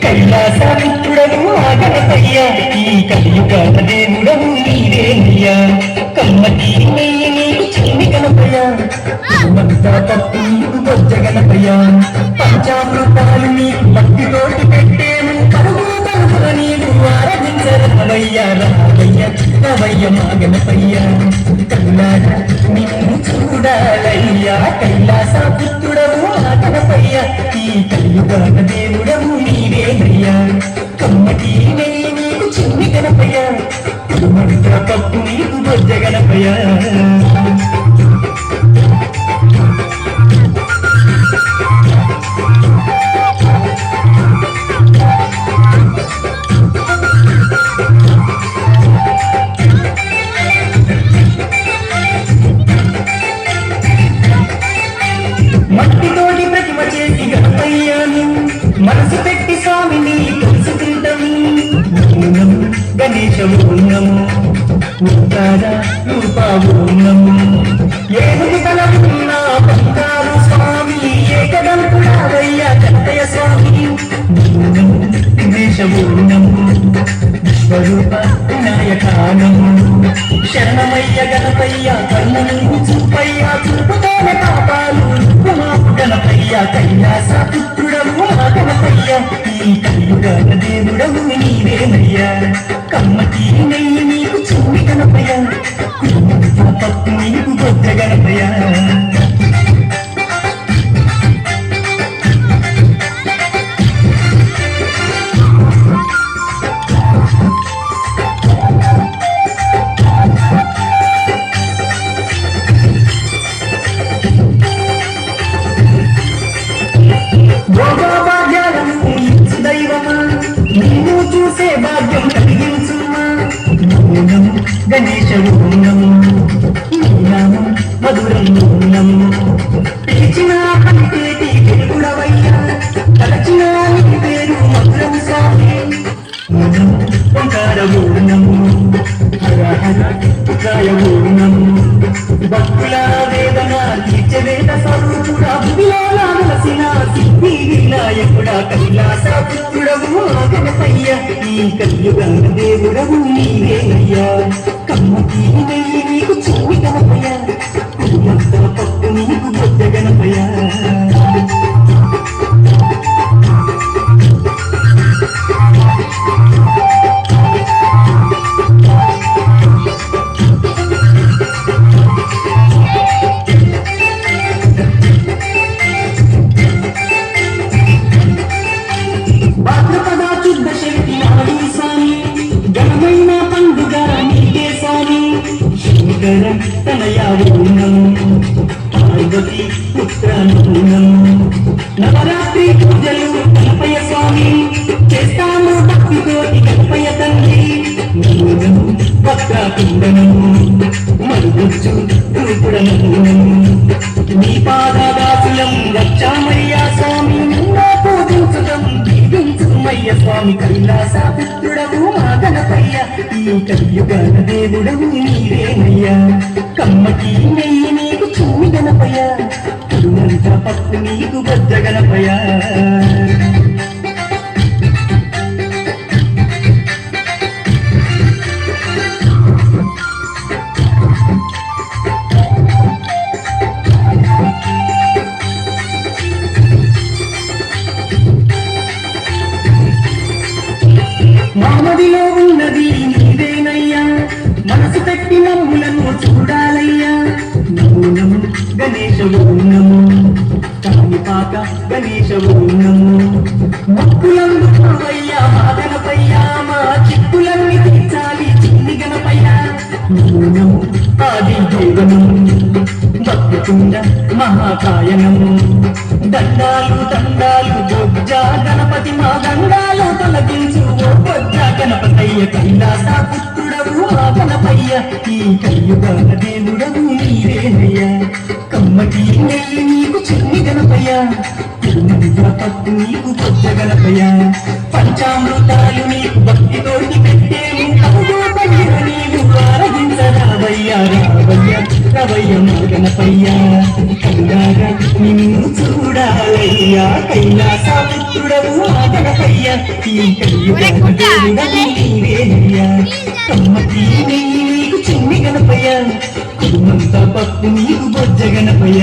కైలాసపుత్రుడవు ఆగనపయ్యా ఈ కలియుగాల దేవుడవు నీవేనయ్యా కమ్మటి నెయ్యి నీకు చిన్ని గణపయ్యా మంతా తప్పు నీకు బొజ్జ గణపయ్యా పంచామృతాలు నీకు భక్తితోటి పెట్టేను కరువు కరువుల నీవు ఆరాధించరవయ్యా రావయ్య రవయ్య మా గణపయ్యా కల్లాడ నిన్ను చూడాలయ్యా కైలాసపుత్రుడవు ఆగనపయ్యా ఈ కలియుగాల దేవుడవు నీవేనయ్యా కమ్మటి నెయ్యి నీకు చిన్ని గణపయ్యా మంతా తప్పు నీకు బొజ్జ గణపయ్యా మట్టితోటి ప్రతిమ చేసి గణపయ్యాను మనసు పెట్టి స్వామిని తెలుసుకుంటాము గణేశ ఓం రూపాము ఏనుగు తలపున్న బంగారు స్వామి ఏకదంతుడావయ్య కట్టయ స్వామి గణేశ ఓం విశ్వరూప వినాయకానం శరణమయ్య గణపయ్య కన్నును చూపయ్య చూపుతోనే పాపాలు గణపయ్య కైలాసపుత్రుడవు గణపయ్య ఈ కలియుగాల దేవుడవు నీవేనయ్యా కమ్మటి నెయ్యి నీకు చిన్ని గణపయ్య పప్పు నీకు బొద్ద గణపయ్య నిన్ను చూసే భాగ్యం కలిగించుమా గణేశ ఓం మధురం ఓం పిలిచిన పలికేటి వెలుగుడవయ్యా తలచిన నీ పేరు మధురం స్వామి ఓంకార ఓం హర హర ఉకాయ ఓం భక్తుల వేదన తీర్చవేద స్వరూపుడా భువిలోసిన సిద్ధి వినాయకుడా కైలాసపుత్రుడవు గణపయ్య ఈ కలియుగాల దేవుడవు నీవేనయ్యా కమ్మటి నెయ్యి నీకు చిన్ని గణపయ్య కుటుంబంతో పప్పు నీకు బొద్ద గణపయ్య తనయా ఓం పార్వతి పుత్రనూనం నవరాత్రి పూజలు గణపయ్య స్వామి చేస్తాము భక్తితోటి గణపయ్య తండ్రి వక్రకుండనం మరుగుచ్చు రూపుడనూనం నీ పాదదాసులం వచ్చామయ్యా స్వామి నిన్న పూజించుతం దీవించుమయ్య స్వామి కైలాసపుత్రుడవు మా గణపయ్య ఈ కలియుగాల దేవుడవు నీవేనయ్యా కమ్మటి నెయ్యి నీకు చిన్ని గణపయ్య కరుమంత పప్పు నీకు బొజ్జ గణపయ్య మామదిలో ఉన్నది నీవేనయ్యా మనసు పెట్టి నమ్ములను చూడాలయ్యా నమో గణేశ ఓం కామిపాక గణేశ ఓం మొక్కులందుకోవయ్యా మా గణపయ్యా మా చిక్కులన్నీ తీర్చాలి చిన్ని గణపయ్యా నమో ఆది దేవనం భక్తకుండ మహాకాయనం దండాలు దండాలు బొజ్జ గణపతి మా దండాలు తొలగించు ఓ బొజ్జ గణపతయ్య కైలాసపుత్రుడవు మా గణపయ్య ఈ కలియుగాల దేవుడవు నీవేనయ్యా కమ్మటి నెయ్యి నీకు చిన్ని గణపయ్య తిరుమల పప్పు నీకు బొజ్జ గణపయ్య పంచామృతాలు నీకు భక్తితోటి పెట్టేను నీవు ఆరగించరావయ్యా రావయ్య రవయ్య చూడాలయ్య మా గణపయ్య కళ్ళారా నిన్ను చూడాలయ్యా కైలాసపుత్రుడవు మా గణపయ్య ఈ కలియుగేయ్యా కమ్మకి నెయ్యి నీకు చిన్ని గణపయ్య కుటుంబంతా పప్పు నీకు బొజ్జ గణపయ్య